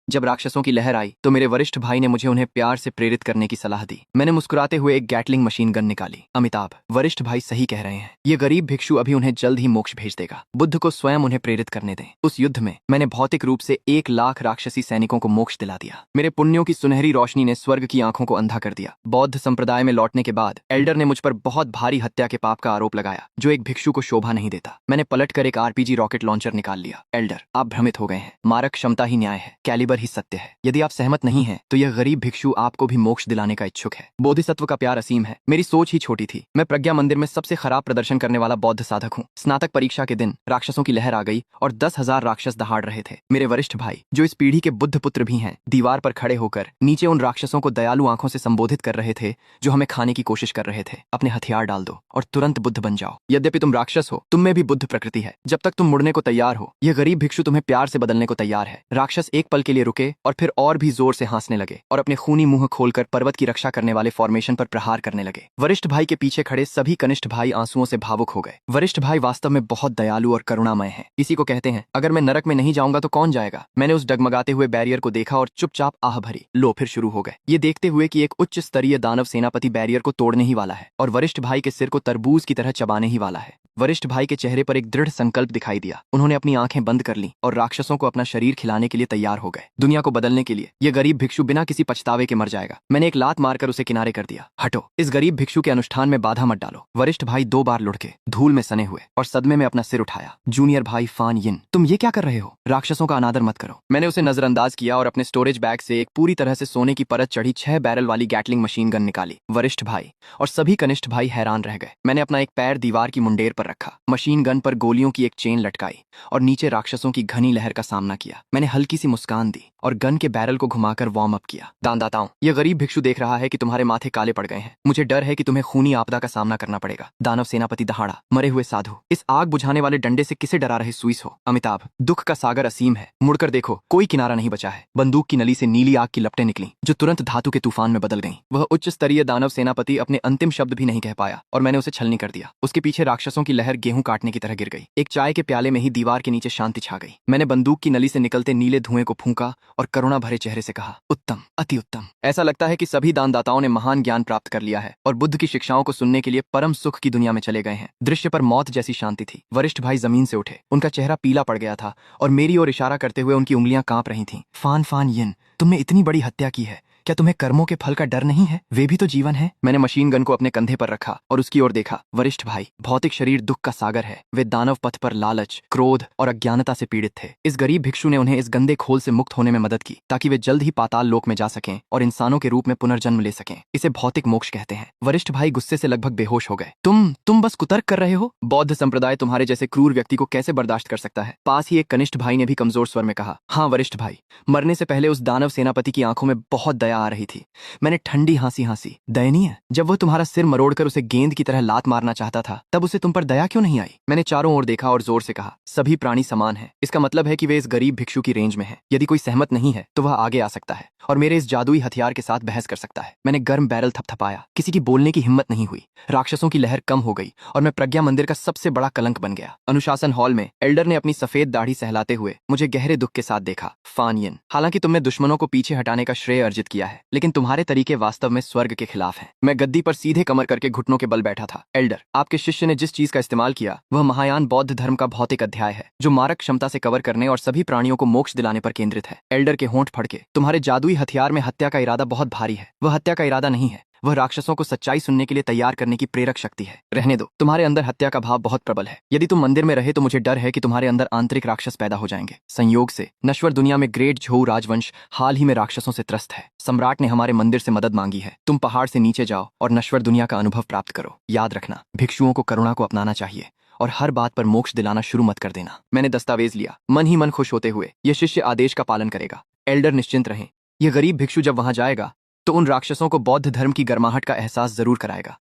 जब राक्षसों की लहर आई तो मेरे वरिष्ठ भाई ने मुझे उन्हें प्यार से प्रेरित करने की सलाह दी। मैंने मुस्कुराते हुए एक गैटलिंग मशीन गन निकाली। अमिताभ, वरिष्ठ भाई सही कह रहे हैं, ये गरीब भिक्षु अभी उन्हें जल्द ही मोक्ष भेज देगा। बुद्ध को स्वयं उन्हें प्रेरित करने दें। उस युद्ध में मैंने भौतिक रूप से 1 लाख राक्षसी सैनिकों को मोक्ष दिला दिया। मेरे पुण्यों की सुनहरी रोशनी ने स्वर्ग की आंखों को अंधा कर दिया। बौद्ध संप्रदाय में लौटने के बाद एल्डर ने मुझ पर बहुत भारी हत्या के पाप का आरोप लगाया, जो एक भिक्षु को शोभा नहीं देता। मैंने पलटकर एक आरपीजी रॉकेट लॉन्चर निकाल लिया। एल्डर, आप भ्रमित हो गए हैं। मारक क्षमता ही न्याय है, कैलिबर ही सत्य है। यदि आप सहमत नहीं हैं, तो यह गरीब भिक्षु आपको भी मोक्ष दिलाने का इच्छुक है। बोधिसत्व का प्यार असीम है। मेरी सोच ही छोटी थी। मैं प्रज्ञा मंदिर में सबसे खराब प्रदर्शन करने वाला बौद्ध साधक हूँ। स्नातक परीक्षा के दिन राक्षसों की लहर आ गई और 10,000 राक्षस दहाड़ रहे थे। मेरे वरिष्ठ भाई, जो इस पीढ़ी के बुद्ध पुत्र भी हैं, दीवार पर खड़े होकर नीचे उन राक्षसों को दयालु आंखों से संबोधित कर रहे थे जो हमें खाने की कोशिश कर रहे थे। अपने हथियार डाल दो और तुरंत बुद्ध बन जाओ। यद्यपि तुम राक्षस हो, तुम में भी बुद्ध प्रकृति है। जब तक तुम मुड़ने को तैयार हो, यह गरीब भिक्षु तुम्हें प्यार से बदलने को तैयार है। राक्षस एक पल के लिए रुके और फिर और भी जोर से हंसने लगे और अपने खूनी मुंह खोलकर पर्वत की रक्षा करने वाले फॉर्मेशन पर प्रहार करने लगे। वरिष्ठ भाई के पीछे खड़े सभी कनिष्ठ भाई आंसुओं से भावुक हो गए। वरिष्ठ भाई वास्तव में बहुत दयालु और करुणामय है। इसी को कहते हैं, अगर मैं नरक में नहीं जाऊंगा तो कौन जाएगा। मैंने उस डगमगाते हुए बैरियर को देखा और चुपचाप आह भरी। लो फिर शुरू हो गए। ये देखते हुए कि एक उच्च स्तरीय दानव सेनापति बैरियर को तोड़ने ही वाला है और वरिष्ठ भाई के सिर को तरबूज की तरह चबाने ही वाला है। वरिष्ठ भाई के चेहरे पर एक दृढ़ संकल्प दिखाई दिया। उन्होंने अपनी आंखें बंद कर लीं और राक्षसों को अपना शरीर खिलाने के लिए तैयार हो गए। दुनिया को बदलने के लिए यह गरीब भिक्षु बिना किसी पछतावे के मर जाएगा। मैंने एक लात मारकर उसे किनारे कर दिया। हटो, इस गरीब भिक्षु के अनुष्ठान में बाधा मत डालो। वरिष्ठ भाई 2 बार लुढ़के, धूल में सने हुए और सदमे में अपना सिर उठाया। जूनियर भाई फान यिन, तुम ये क्या कर रहे हो? राक्षसों का अनादर मत करो। मैंने उसे नजरअंदाज किया और अपने स्टोरेज बैग से एक पूरी तरह से सोने की परत चढ़ी 6 बैरल वाली गैटलिंग मशीन गन निकाली। वरिष्ठ भाई और सभी कनिष्ठ भाई हैरान रह गए। मैंने अपना एक पैर दीवार की मुंडेर पर रखा, मशीन गन पर गोलियों की एक चेन लटकाई और नीचे राक्षसों की घनी लहर का सामना किया। मैंने हल्की सी मुस्कान दी और गन के बैरल को घुमाकर वार्म अप किया। दानदाताओं, यह गरीब भिक्षु देख रहा है कि तुम्हारे माथे काले पड़ गए हैं। मुझे डर है कि तुम्हें खूनी आपदा का सामना करना पड़ेगा। दानव सेनापति दहाड़ा, मरे हुए साधु, इस आग बुझाने वाले डंडे से किसे डरा रहे सुईस हो? अमिताभ, दुख का सागर असीम है, मुड़कर देखो, कोई किनारा नहीं बचा है। बंदूक की नली से नीली आग की लपटें निकली जो तुरंत धातु के तूफान में बदल गईं। वह उच्च स्तरीय दानव सेनापति अपने अंतिम शब्द भी नहीं कह पाया और मैंने उसे छलनी कर दिया। उसके पीछे राक्षसों की लहर गेहूं काटने की तरह गिर गई। एक चाय के प्याले में ही दीवार के नीचे शांति छा गई। मैंने बंदूक की नली से निकलते नीले धुएं को फूंका और करुणा भरे चेहरे से कहा, उत्तम, अति उत्तम। ऐसा लगता है कि सभी दानदाताओं ने महान ज्ञान प्राप्त कर लिया है और बुद्ध की शिक्षाओं को सुनने के लिए परम सुख की दुनिया में चले गए हैं। दृश्य पर मौत जैसी शांति थी। वरिष्ठ भाई जमीन से उठे, उनका चेहरा पीला पड़ गया था और मेरी ओर इशारा करते हुए उनकी उंगलियां कांप रही थीं। फान फान यिन, तुमने इतनी बड़ी हत्या की है, क्या तुम्हें कर्मों के फल का डर नहीं है? वे भी तो जीवन है। मैंने मशीन गन को अपने कंधे पर रखा और उसकी ओर देखा। वरिष्ठ भाई, भौतिक शरीर दुख का सागर है। वे दानव पथ पर लालच, क्रोध और अज्ञानता से पीड़ित थे। इस गरीब भिक्षु ने उन्हें इस गंदे खोल से मुक्त होने में मदद की ताकि वे जल्द ही पाताल लोक में जा सकें और इंसानों के रूप में पुनर्जन्म ले सकें। इसे भौतिक मोक्ष कहते हैं। वरिष्ठ भाई गुस्से से लगभग बेहोश हो गए। तुम बस कुतर्क कर रहे हो। बौद्ध संप्रदाय तुम्हारे जैसे क्रूर व्यक्ति को कैसे बर्दाश्त कर सकता है? पास ही एक कनिष्ठ भाई ने भी कमजोर स्वर में कहा, हाँ वरिष्ठ भाई, मरने से पहले उस दानव सेनापति की आंखों में बहुत दया आ रही थी। मैंने ठंडी हंसी हंसी, दयनीय, जब वह तुम्हारा सिर मरोड़कर उसे गेंद की तरह लात मारना चाहता था, तब उसे तुम पर दया क्यों नहीं आई? मैंने चारों ओर देखा और जोर से कहा, सभी प्राणी समान हैं। इसका मतलब है कि वे इस गरीब भिक्षु की रेंज में हैं। यदि कोई सहमत नहीं है तो वह आगे आ सकता है और मेरे इस जादुई हथियार के साथ बहस कर सकता है। मैंने गर्म बैरल थपथपाया। किसी की बोलने की हिम्मत नहीं हुई। राक्षसों की लहर कम हो गई और मैं प्रज्ञा मंदिर का सबसे बड़ा कलंक बन गया। अनुशासन हॉल में एल्डर ने अपनी सफेद दाढ़ी सहलाते हुए मुझे गहरे दुख के साथ देखा। फान यिन, हालांकि तुमने दुश्मनों को पीछे हटाने का श्रेय अर्जित किया है, लेकिन तुम्हारे तरीके वास्तव में स्वर्ग के खिलाफ हैं। मैं गद्दी पर सीधे कमर करके घुटनों के बल बैठा था। एल्डर, आपके शिष्य ने जिस चीज का इस्तेमाल किया वह महायान बौद्ध धर्म का भौतिक अध्याय है, जो मारक क्षमता से कवर करने और सभी प्राणियों को मोक्ष दिलाने पर केंद्रित है। एल्डर के होंठ फड़के। तुम्हारे जादुई हथियार में हत्या का इरादा बहुत भारी है। वह हत्या का इरादा नहीं है, वह राक्षसों को सच्चाई सुनने के लिए तैयार करने की प्रेरक शक्ति है। रहने दो, तुम्हारे अंदर हत्या का भाव बहुत प्रबल है। यदि तुम मंदिर में रहे तो मुझे डर है कि तुम्हारे अंदर आंतरिक राक्षस पैदा हो जाएंगे। संयोग से नश्वर दुनिया में ग्रेट झोऊ राजवंश हाल ही में राक्षसों से त्रस्त है। सम्राट ने हमारे मंदिर से मदद मांगी है। तुम पहाड़ से नीचे जाओ और नश्वर दुनिया का अनुभव प्राप्त करो। याद रखना, भिक्षुओं को करुणा को अपनाना चाहिए और हर बात पर मोक्ष दिलाना शुरू मत कर देना। मैंने दस्तावेज लिया, मन ही मन खुश होते हुए, यह शिष्य आदेश का पालन करेगा। एल्डर निश्चिंत रहें, यह गरीब भिक्षु जब वहां जाएगा तो उन राक्षसों को बौद्ध धर्म की गर्माहट का एहसास जरूर कराएगा।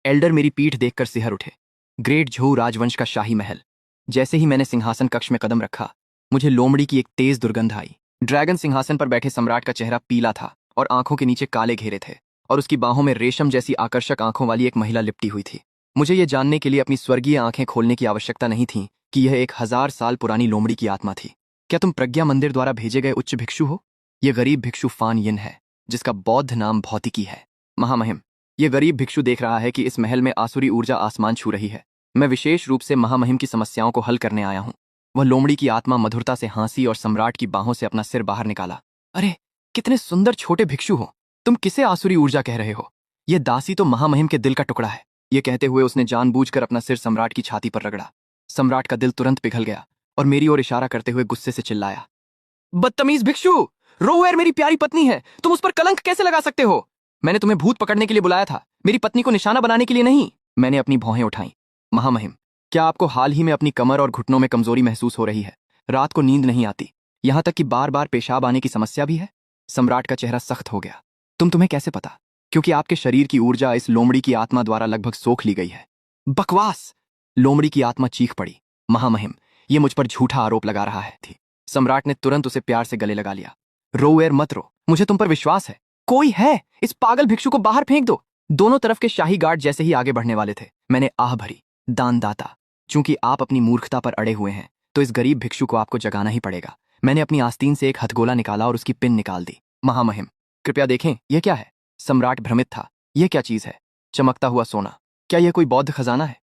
एल्डर मेरी पीठ देखकर सिहर उठे। ग्रेट झोऊ राजवंश का शाही महल। जैसे ही मैंने सिंहासन कक्ष में कदम रखा, मुझे लोमड़ी की एक तेज दुर्गंध आई। ड्रैगन सिंहासन पर बैठे सम्राट का चेहरा पीला था और आंखों के नीचे काले घेरे थे और उसकी बाहों में रेशम जैसी आकर्षक आंखों वाली एक महिला लिपटी हुई थी। मुझे यह जानने के लिए अपनी स्वर्गीय आंखें खोलने की आवश्यकता नहीं थी कि यह 1000 साल पुरानी लोमड़ी की आत्मा थी। क्या तुम प्रज्ञा मंदिर द्वारा भेजे गए उच्च भिक्षु हो? ये गरीब भिक्षु फान यिन है, जिसका बौद्ध नाम भौतिकी है। महामहिम, ये गरीब भिक्षु देख रहा है कि इस महल में आसुरी ऊर्जा आसमान छू रही है। मैं विशेष रूप से महामहिम की समस्याओं को हल करने आया हूँ। वह लोमड़ी की आत्मा मधुरता से हंसी और सम्राट की बाहों से अपना सिर बाहर निकाला। अरे, कितने सुंदर छोटे भिक्षु हो, तुम किसे आसुरी ऊर्जा कह रहे हो? यह दासी तो महामहिम के दिल का टुकड़ा है। ये कहते हुए उसने जानबूझकर अपना सिर सम्राट की छाती पर रगड़ा। सम्राट का दिल तुरंत पिघल गया और मेरी ओर इशारा करते हुए गुस्से से चिल्लाया, बदतमीज भिक्षु! रोवेर मेरी प्यारी पत्नी है, तुम उस पर कलंक कैसे लगा सकते हो? मैंने तुम्हें भूत पकड़ने के लिए बुलाया था, मेरी पत्नी को निशाना बनाने के लिए नहीं। मैंने अपनी भौहें उठाई। महामहिम, क्या आपको हाल ही में अपनी कमर और घुटनों में कमजोरी महसूस हो रही है? रात को नींद नहीं आती, यहां तक कि बार बार पेशाब आने की समस्या भी है? सम्राट का चेहरा सख्त हो गया। तुम्हें कैसे पता? क्योंकि आपके शरीर की ऊर्जा इस लोमड़ी की आत्मा द्वारा लगभग सोख ली गई है। बकवास! लोमड़ी की आत्मा चीख पड़ी। महामहिम, ये मुझ पर झूठा आरोप लगा रहा है थी। सम्राट ने तुरंत उसे प्यार से गले लगा लिया। रोवेर मत रो, मुझे तुम पर विश्वास है। कोई है, इस पागल भिक्षु को बाहर फेंक दो। दोनों तरफ के शाही गार्ड जैसे ही आगे बढ़ने वाले थे, मैंने आह भरी, दानदाता, चूंकि आप अपनी मूर्खता पर अड़े हुए हैं तो इस गरीब भिक्षु को आपको जगाना ही पड़ेगा। मैंने अपनी आस्तीन से एक हथगोला निकाला और उसकी पिन निकाल दी। महामहिम, कृपया देखें, यह क्या है? सम्राट भ्रमित था। यह क्या चीज है? चमकता हुआ सोना। क्या यह कोई बौद्ध खजाना है?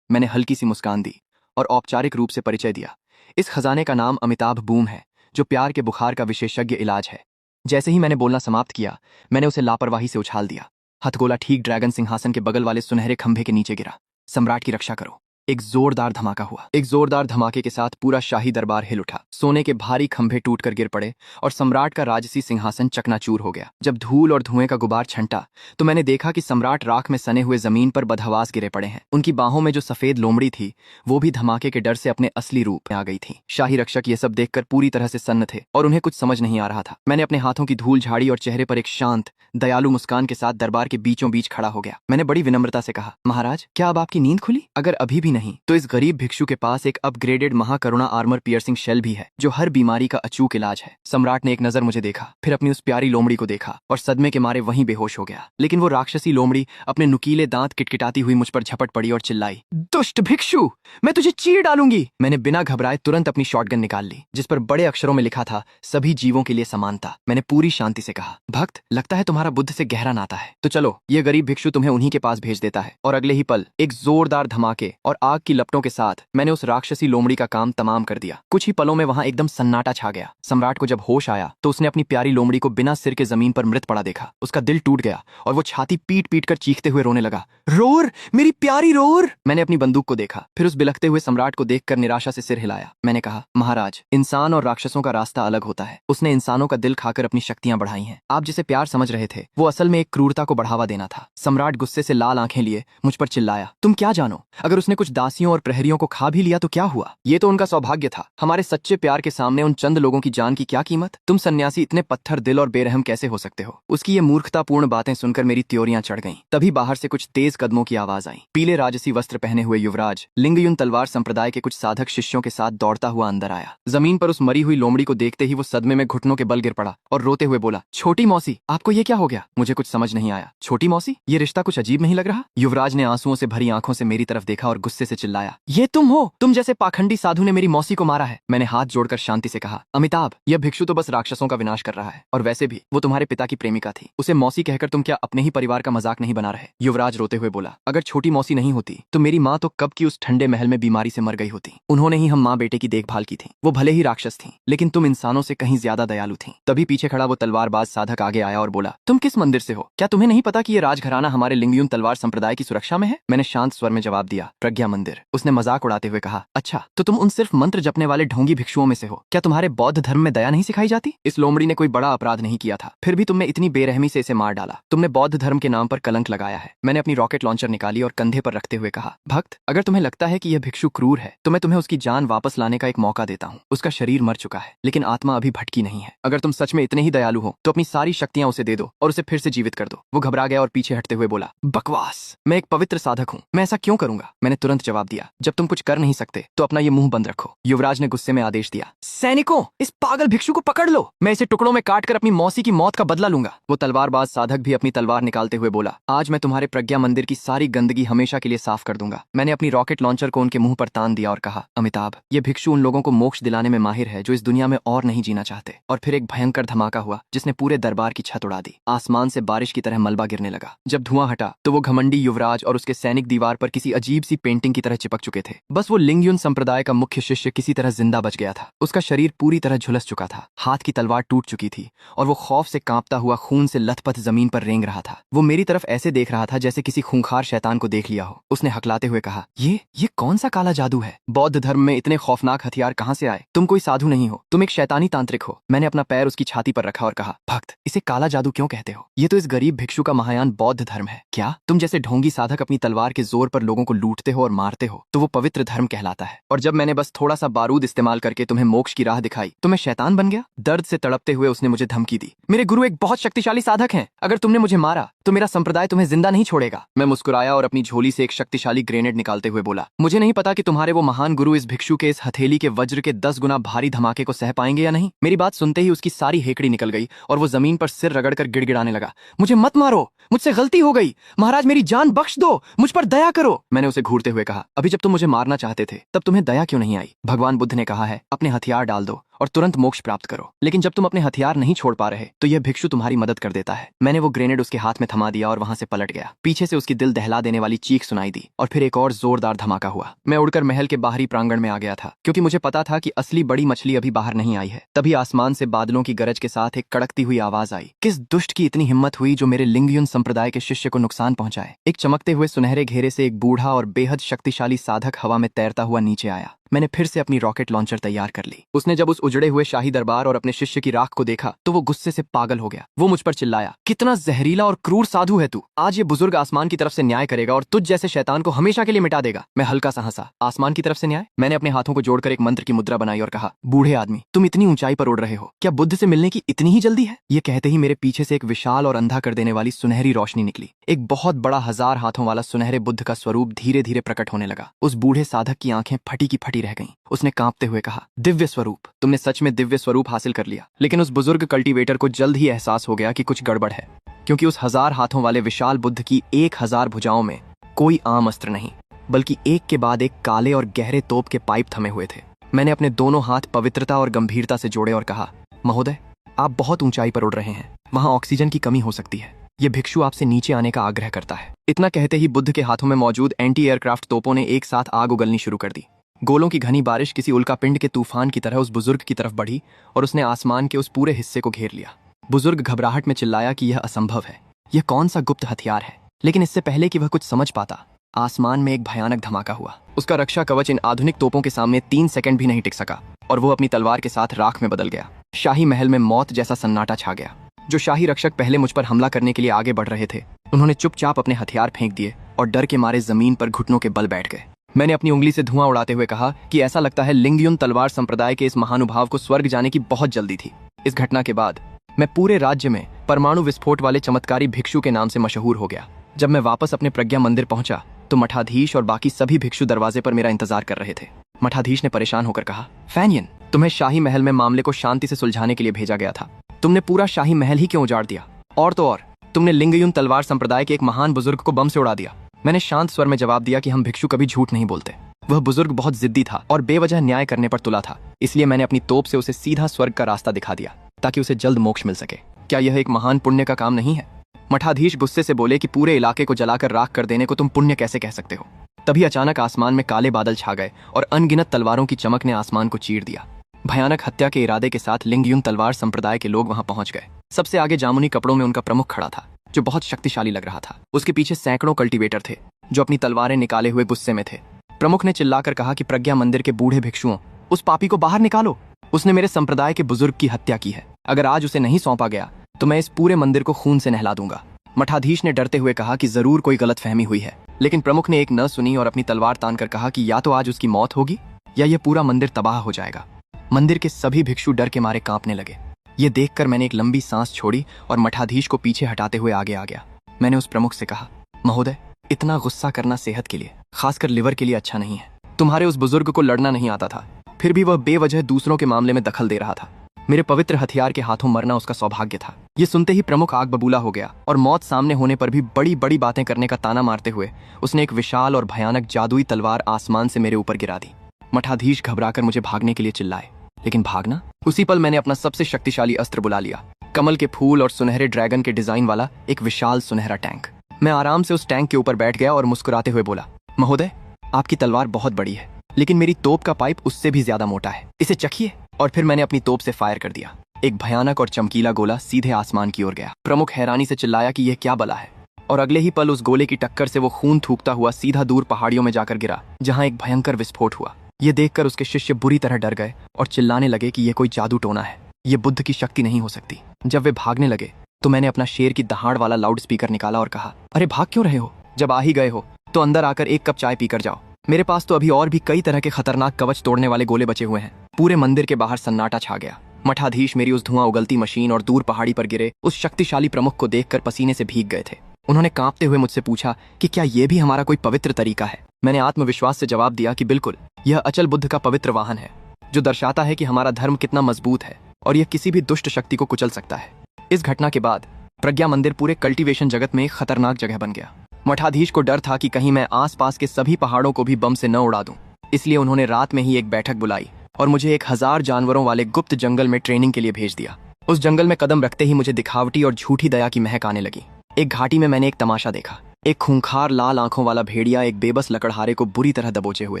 मैंने हल्की सी मुस्कान दी और औपचारिक रूप से परिचय दिया। इस खजाने का नाम अमिताभ बूम है, जो प्यार के बुखार का विशेषज्ञ इलाज है। जैसे ही मैंने बोलना समाप्त किया, मैंने उसे लापरवाही से उछाल दिया। हथगोला ठीक ड्रैगन सिंहासन के बगल वाले सुनहरे खंभे के नीचे गिरा। सम्राट की रक्षा करो। एक जोरदार धमाका हुआ। एक जोरदार धमाके के साथ पूरा शाही दरबार हिल उठा। सोने के भारी खंभे टूटकर गिर पड़े और सम्राट का राजसी सिंहासन चकनाचूर हो गया। जब धूल और धुएं का गुबार छंटा तो मैंने देखा कि सम्राट राख में सने हुए जमीन पर बदहवास गिरे पड़े हैं। उनकी बाहों में जो सफेद लोमड़ी थी, वो भी धमाके के डर से अपने असली रूप में आ गई थी। शाही रक्षक ये सब देखकर पूरी तरह से सन्न थे और उन्हें कुछ समझ नहीं आ रहा था। मैंने अपने हाथों की धूल झाड़ी और चेहरे पर एक शांत, दयालु मुस्कान के साथ दरबार के बीचों बीच खड़ा हो गया। मैंने बड़ी विनम्रता से कहा, महाराज, क्या अब आपकी नींद खुली? अगर अभी भी नहीं, तो इस गरीब भिक्षु के पास एक अपग्रेडेड महाकरुणा आर्मर पियर्सिंग शेल भी है, जो हर बीमारी का अचूक इलाज है। सम्राट ने एक नजर मुझे देखा, फिर अपनी उस प्यारी लोमड़ी को देखा और सदमे के मारे वहीं बेहोश हो गया। लेकिन वो राक्षसी लोमड़ी अपने नुकीले दांत किटकिटाती हुई मुझ पर झपट पड़ी और चिल्लाई, दुष्ट भिक्षु, मैं तुझे चीर डालूंगी। मैंने बिना घबराए तुरंत अपनी शॉटगन निकाल ली, जिस पर बड़े अक्षरों में लिखा था, सभी जीवों के लिए समानता। मैंने पूरी शांति से कहा, भक्त, लगता है तुम्हारा बुद्ध से गहरा नाता है, तो चलो, ये गरीब भिक्षु तुम्हें उन्हीं के पास भेज देता है। और अगले ही पल एक जोरदार धमाके और आग की लपटों के साथ मैंने उस राक्षसी लोमड़ी का काम तमाम कर दिया। कुछ ही पलों में वहां एकदम सन्नाटा छा गया। सम्राट को जब होश आया तो उसने अपनी प्यारी लोमड़ी को बिना सिर के जमीन पर मृत पड़ा देखा। उसका दिल टूट गया और वो छाती पीट पीट कर चीखते हुए रोने लगा, रोर, मेरी प्यारी रोर। मैंने अपनी बंदूक को देखा, फिर उस बिलखते हुए सम्राट को देखकर निराशा से सिर हिलाया। मैंने कहा, महाराज, इंसान और राक्षसों का रास्ता अलग होता है। उसने इंसानों का दिल खाकर अपनी शक्तियां बढ़ाई हैं। आप जिसे प्यार समझ रहे थे, वो असल में एक क्रूरता को बढ़ावा देना था। सम्राट गुस्से से लाल आंखें लिए मुझ पर चिल्लाया, तुम क्या जानो? अगर उसने कुछ दासियों और प्रहरियों को खा भी लिया तो क्या हुआ? ये तो उनका सौभाग्य था। हमारे सच्चे प्यार के सामने उन चंद लोगों की जान की क्या कीमत? तुम सन्यासी इतने पत्थर दिल और बेरहम कैसे हो सकते हो? उसकी ये मूर्खतापूर्ण बातें सुनकर मेरी त्योरियां चढ़ गईं। तभी बाहर से कुछ तेज कदमों की आवाज आई। पीले राजसी वस्त्र पहने हुए युवराज लिंगयुन तलवार संप्रदाय के कुछ साधक शिष्यों के साथ दौड़ता हुआ अंदर आया। जमीन पर उस मरी हुई लोमड़ी को देखते ही वो सदमे में घुटनों के बल गिर पड़ा और रोते हुए बोला, छोटी मौसी, आपको ये क्या हो गया? मुझे कुछ समझ नहीं आया। छोटी मौसी, ये रिश्ता कुछ अजीब नहीं लग रहा? युवराज ने आंसुओं से भरी आंखों से मेरी तरफ देखा और गुस्से से चिल्लाया, ये तुम हो? तुम जैसे पाखंडी साधु ने मेरी मौसी को मारा है। मैंने हाथ जोड़कर शांति से कहा, अमिताभ, यह भिक्षु तो बस राक्षसों का विनाश कर रहा है, और वैसे भी वो तुम्हारे पिता की प्रेमिका थी। उसे मौसी कहकर तुम क्या अपने ही परिवार का मजाक नहीं बना रहे? युवराज रोते हुए बोला, अगर छोटी मौसी नहीं होती तो मेरी माँ तो कब की उस ठंडे महल में बीमारी से मर गई होती। उन्होंने ही हम माँ बेटे की देखभाल की थी। वो भले ही राक्षस थी, लेकिन तुम इंसानों से कहीं ज्यादा दयालु थी। तभी पीछे खड़ा वो तलवारबाज साधक आगे आया और बोला, तुम किस मंदिर से हो? क्या तुम्हें नहीं पता कि ये राजघराना हमारे लिंगयुन तलवार संप्रदाय की सुरक्षा में है? मैंने शांत स्वर में जवाब दिया, प्रज्ञा मंदिर। उसने मजाक उड़ाते हुए कहा, अच्छा, तो तुम उन सिर्फ मंत्र जपने वाले ढोंगी भिक्षुओं में से हो? क्या तुम्हारे बौद्ध धर्म में दया नहीं सिखाई जाती? इस लोमड़ी ने कोई बड़ा अपराध नहीं किया था, फिर भी तुमने इतनी बेरहमी से इसे मार डाला। तुमने बौद्ध धर्म के नाम पर कलंक लगाया है। मैंने अपनी रॉकेट लॉन्चर निकाली और कंधे पर रखते हुए कहा, भक्त, अगर तुम्हें लगता है कि यह भिक्षु क्रूर है तो मैं तुम्हें उसकी जान वापस लाने का एक मौका देता हूँ। उसका शरीर मर चुका है, लेकिन आत्मा अभी भटकी नहीं है। अगर तुम सच में इतने ही दयालु हो तो अपनी सारी शक्तियां उसे दे दो और उसे फिर से जीवित कर दो। वो घबरा गया और पीछे हटते हुए बोला, बकवास, मैं एक पवित्र साधक हूँ, मैं ऐसा क्यों करूंगा? मैंने तुरंत जवाब दिया, जब तुम कुछ कर नहीं सकते तो अपना ये मुंह बंद रखो। युवराज ने गुस्से में आदेश दिया, सैनिकों, इस पागल भिक्षु को पकड़ लो, मैं इसे टुकड़ों में काटकर अपनी मौसी की मौत का बदला लूंगा। वो तलवारबाज साधक भी अपनी तलवार निकालते हुए बोला, आज मैं तुम्हारे प्रज्ञा मंदिर की सारी गंदगी हमेशा के लिए साफ कर दूंगा। मैंने अपनी रॉकेट लॉन्चर को उनके मुंह पर तान दिया और कहा, अमिताभ, ये भिक्षु उन लोगों को मोक्ष दिलाने में माहिर है जो इस दुनिया में और नहीं जीना चाहते। और फिर एक भयंकर धमाका हुआ जिसने पूरे दरबार की छत उड़ा दी। आसमान से बारिश की तरह मलबा गिरने लगा। जब धुआं हटा तो वो घमंडी युवराज और उसके सैनिक दीवार पर किसी अजीब सी पेंटिंग की तरह चिपक चुके थे। बस वो लिंगयुन संप्रदाय का मुख्य शिष्य किसी तरह जिंदा बच गया था। उसका शरीर पूरी तरह झुलस चुका था, हाथ की तलवार टूट चुकी थी और वो खौफ से कांपता हुआ खून से लथपथ जमीन पर रेंग रहा था। वो मेरी तरफ ऐसे देख रहा था जैसे किसी खूंखार शैतान को देख लिया हो। उसने हकलाते हुए कहा, ये कौन सा काला जादू है? बौद्ध धर्म में इतने खौफनाक हथियार कहाँ से आए? तुम कोई साधु नहीं हो, तुम एक शैतानी तांत्रिक हो। मैंने अपना पैर उसकी छाती पर रखा और कहा, भक्त, इसे काला जादू क्यों कहते हो? ये तो इस गरीब भिक्षु का महायान बौद्ध धर्म है। क्या तुम जैसे ढोंगी साधक अपनी तलवार के जोर पर लोगों को लूटते हो और मारते हो तो वो पवित्र धर्म कहलाता है, और जब मैंने बस थोड़ा सा बारूद इस्तेमाल करके तुम्हें मोक्ष की राह दिखाई तो मैं शैतान बन गया? दर्द से तड़पते हुए उसने मुझे धमकी दी, मेरे गुरु एक बहुत शक्तिशाली साधक हैं, अगर तुमने मुझे मारा तो मेरा संप्रदाय तुम्हें जिंदा नहीं छोड़ेगा। मैं मुस्कुराया और अपनी झोली से एक शक्तिशाली ग्रेनेड निकालते हुए बोला, मुझे नहीं पता कि तुम्हारे वो महान गुरु इस भिक्षु के इस हथेली के वज्र के 10 गुना भारी धमाके को सह पाएंगे या नहीं। मेरी बात सुनते ही उसकी सारी हेकड़ी निकल गई और वो जमीन पर सिर रगड़कर गिड़गिड़ाने लगा, मुझे मत मारो, मुझसे गलती हो गई, महाराज मेरी जान बख्श दो, मुझ पर दया करो। मैंने उसे घूरते हुए कहा, अभी जब तुम मुझे मारना चाहते थे तब तुम्हें दया क्यों नहीं आई? भगवान बुद्ध ने कहा है, अपने हथियार डाल दो और तुरंत मोक्ष प्राप्त करो। लेकिन जब तुम अपने हथियार नहीं छोड़ पा रहे तो यह भिक्षु तुम्हारी मदद कर देता है। मैंने वो ग्रेनेड उसके हाथ में थमा दिया और वहां से पलट गया। पीछे से उसकी दिल दहला देने वाली चीख सुनाई दी और फिर एक और जोरदार धमाका हुआ। मैं उड़कर महल के बाहरी प्रांगण में आ गया था क्योंकि मुझे पता था कि असली बड़ी मछली अभी बाहर नहीं आई है। तभी आसमान से बादलों की गरज के साथ एक कड़कती हुई आवाज आई। किस दुष्ट की इतनी हिम्मत हुई जो मेरे लिंगयुन संप्रदाय के शिष्य को नुकसान पहुंचाए? एक चमकते हुए सुनहरे घेरे से एक बूढ़ा और बेहद शक्तिशाली साधक हवा में तैरता हुआ नीचे आया। मैंने फिर से अपनी रॉकेट लॉन्चर तैयार कर ली। उसने जब उस उजड़े हुए शाही दरबार और अपने शिष्य की राख को देखा तो वो गुस्से से पागल हो गया। वो मुझ पर चिल्लाया, कितना जहरीला और क्रूर साधु है तू, आज ये बुजुर्ग आसमान की तरफ से न्याय करेगा और तुझ जैसे शैतान को हमेशा के लिए मिटा देगा। मैं हल्का सा हंसा, आसमान की तरफ से न्याय? मैंने अपने हाथों को जोड़कर एक मंत्र की मुद्रा बनाई और कहा, बूढ़े आदमी, तुम इतनी ऊंचाई पर उड़ रहे हो, क्या बुद्ध से मिलने की इतनी ही जल्दी है? ये कहते ही मेरे पीछे से एक विशाल और अंधा कर देने वाली सुनहरी रोशनी निकली। एक बहुत बड़ा 1000 हाथों वाला सुनहरे बुद्ध का स्वरूप धीरे धीरे प्रकट होने लगा। उस बूढ़े साधक की आंखें फटी की फटी रह गईं। उसने कांपते हुए कहा, दिव्य स्वरूप, तुमने सच में दिव्य स्वरूप हासिल कर लिया। लेकिन उस बुजुर्ग कल्टीवेटर को जल्द ही एहसास हो गया कि कुछ गड़बड़ है, क्योंकि उस 1000 हाथों वाले विशाल बुद्ध की 1000 भुजाओं में कोई आम अस्त्र नहीं, बल्कि एक के बाद एक काले और गहरे तोप के पाइप थमे हुए थे। मैंने अपने दोनों हाथ पवित्रता और गंभीरता से जोड़े और कहा, महोदय, आप बहुत ऊंचाई पर उड़ रहे हैं, वहां ऑक्सीजन की कमी हो सकती है, ये भिक्षु आपसे नीचे आने का आग्रह करता है। इतना कहते ही बुद्ध के हाथों में मौजूद एंटी एयरक्राफ्ट तोपों ने एक साथ आग उगलनी शुरू कर दी। गोलों की घनी बारिश किसी उल्कापिंड के तूफान की तरह उस बुजुर्ग की तरफ बढ़ी और उसने आसमान के उस पूरे हिस्से को घेर लिया। बुजुर्ग घबराहट में चिल्लाया कि यह असंभव है, यह कौन सा गुप्त हथियार है? लेकिन इससे पहले कि वह कुछ समझ पाता, आसमान में एक भयानक धमाका हुआ। उसका रक्षा कवच इन आधुनिक तोपों के सामने 3 सेकंड भी नहीं टिक सका और वो अपनी तलवार के साथ राख में बदल गया। शाही महल में मौत जैसा सन्नाटा छा गया। जो शाही रक्षक पहले मुझ पर हमला करने के लिए आगे बढ़ रहे थे, उन्होंने चुपचाप अपने हथियार फेंक दिए और डर के मारे जमीन पर घुटनों के बल बैठ गए। मैंने अपनी उंगली से धुआं उड़ाते हुए कहा कि ऐसा लगता है लिंगयुन तलवार संप्रदाय के इस महानुभाव को स्वर्ग जाने की बहुत जल्दी थी। इस घटना के बाद मैं पूरे राज्य में परमाणु विस्फोट वाले चमत्कारी भिक्षु के नाम से मशहूर हो गया। जब मैं वापस अपने प्रज्ञा मंदिर पहुंचा तो मठाधीश और बाकी सभी भिक्षु दरवाजे पर मेरा इंतजार कर रहे थे। मठाधीश ने परेशान होकर कहा, फैनियन, तुम्हें शाही महल में मामले को शांति से सुलझाने के लिए भेजा गया था, तुमने पूरा शाही महल ही क्यों उजाड़ दिया? और तो और तुमने लिंगयुन तलवार संप्रदाय के एक महान बुजुर्ग को बम से उड़ा दिया। मैंने शांत स्वर में जवाब दिया कि हम भिक्षु कभी झूठ नहीं बोलते। वह बुजुर्ग बहुत जिद्दी था और बेवजह न्याय करने पर तुला था, इसलिए मैंने अपनी तोप से उसे सीधा स्वर्ग का रास्ता दिखा दिया ताकि उसे जल्द मोक्ष मिल सके। क्या यह एक महान पुण्य का काम नहीं है? मठाधीश गुस्से से बोले कि पूरे इलाके को जलाकर राख कर देने को तुम पुण्य कैसे कह सकते हो? तभी अचानक आसमान में काले बादल छा गए और अनगिनत तलवारों की चमक ने आसमान को चीर दिया। भयानक हत्या के इरादे के साथ लिंगयुन तलवार संप्रदाय के लोग वहां पहुंच गए। सबसे आगे जामुनी कपड़ों में उनका प्रमुख खड़ा था, जो बहुत शक्तिशाली लग रहा था। उसके पीछे सैकड़ों कल्टीवेटर थे जो अपनी तलवारें निकाले हुए गुस्से में थे। प्रमुख ने चिल्लाकर कहा कि प्रज्ञा मंदिर के बूढ़े भिक्षुओं, उस पापी को बाहर निकालो, उसने मेरे संप्रदाय के बुजुर्ग की हत्या की है। अगर आज उसे नहीं सौंपा गया तो मैं इस पूरे मंदिर को खून से नहला दूंगा। मठाधीश ने डरते हुए कहा कि जरूर कोई गलतफहमी हुई है, लेकिन प्रमुख ने एक न सुनी और अपनी तलवार तानकर कहा कि या तो आज उसकी मौत होगी या यह पूरा मंदिर तबाह हो जाएगा। मंदिर के सभी भिक्षु डर के मारे कांपने लगे। ये देखकर मैंने एक लंबी सांस छोड़ी और मठाधीश को पीछे हटाते हुए आगे आ गया। मैंने उस प्रमुख से कहा, महोदय, इतना गुस्सा करना सेहत के लिए खासकर लिवर के लिए अच्छा नहीं है। तुम्हारे उस बुजुर्ग को लड़ना नहीं आता था, फिर भी वह बेवजह दूसरों के मामले में दखल दे रहा था। मेरे पवित्र हथियार के हाथों मरना उसका सौभाग्य था। ये सुनते ही प्रमुख आग बबूला हो गया और मौत सामने होने पर भी बड़ी बड़ी बातें करने का ताना मारते हुए उसने एक विशाल और भयानक जादुई तलवार आसमान से मेरे ऊपर गिरा दी। मठाधीश घबराकर मुझे भागने के लिए चिल्लाए, लेकिन भागना? उसी पल मैंने अपना सबसे शक्तिशाली अस्त्र बुला लिया, कमल के फूल और सुनहरे ड्रैगन के डिजाइन वाला एक विशाल सुनहरा टैंक। मैं आराम से उस टैंक के ऊपर बैठ गया और मुस्कुराते हुए बोला, महोदय, आपकी तलवार बहुत बड़ी है, लेकिन मेरी तोप का पाइप उससे भी ज्यादा मोटा है, इसे चखिए। और फिर मैंने अपनी तोप से फायर कर दिया। एक भयानक और चमकीला गोला सीधे आसमान की ओर गया। प्रमुख हैरानी से चिल्लाया कि यह क्या बला है, और अगले ही पल उस गोले की टक्कर से वो खून थूकता हुआ सीधा दूर पहाड़ियों में जाकर गिरा, जहां एक भयंकर विस्फोट हुआ। ये देखकर उसके शिष्य बुरी तरह डर गए और चिल्लाने लगे कि यह कोई जादू टोना है, ये बुद्ध की शक्ति नहीं हो सकती। जब वे भागने लगे तो मैंने अपना शेर की दहाड़ वाला लाउड स्पीकर निकाला और कहा, अरे भाग क्यों रहे हो? जब आ ही गए हो तो अंदर आकर एक कप चाय पीकर जाओ। मेरे पास तो अभी और भी कई तरह के खतरनाक कवच तोड़ने वाले गोले बचे हुए हैं। पूरे मंदिर के बाहर सन्नाटा छा गया। मठाधीश मेरी उस धुआं उगलती मशीन और दूर पहाड़ी पर गिरे उस शक्तिशाली प्रमुख को देखकर पसीने से भीग गए थे। उन्होंने कांपते हुए मुझसे पूछा कि क्या यह भी हमारा कोई पवित्र तरीका है? मैंने आत्मविश्वास से जवाब दिया कि बिल्कुल, यह अचल बुद्ध का पवित्र वाहन है, जो दर्शाता है कि हमारा धर्म कितना मजबूत है और यह किसी भी दुष्ट शक्ति को कुचल सकता है। इस घटना के बाद प्रज्ञा मंदिर पूरे कल्टीवेशन जगत में एक खतरनाक जगह बन गया। मठाधीश को डर था कि कहीं मैं आसपास के सभी पहाड़ों को भी बम से न उड़ा दूं, इसलिए उन्होंने रात में ही एक बैठक बुलाई और मुझे 1000 जानवरों वाले गुप्त जंगल में ट्रेनिंग के लिए भेज दिया। उस जंगल में कदम रखते ही मुझे दिखावटी और झूठी दया की महक आने लगी। एक घाटी में मैंने एक तमाशा देखा। एक खूंखार लाल आंखों वाला भेड़िया एक बेबस लकड़हारे को बुरी तरह दबोचे हुए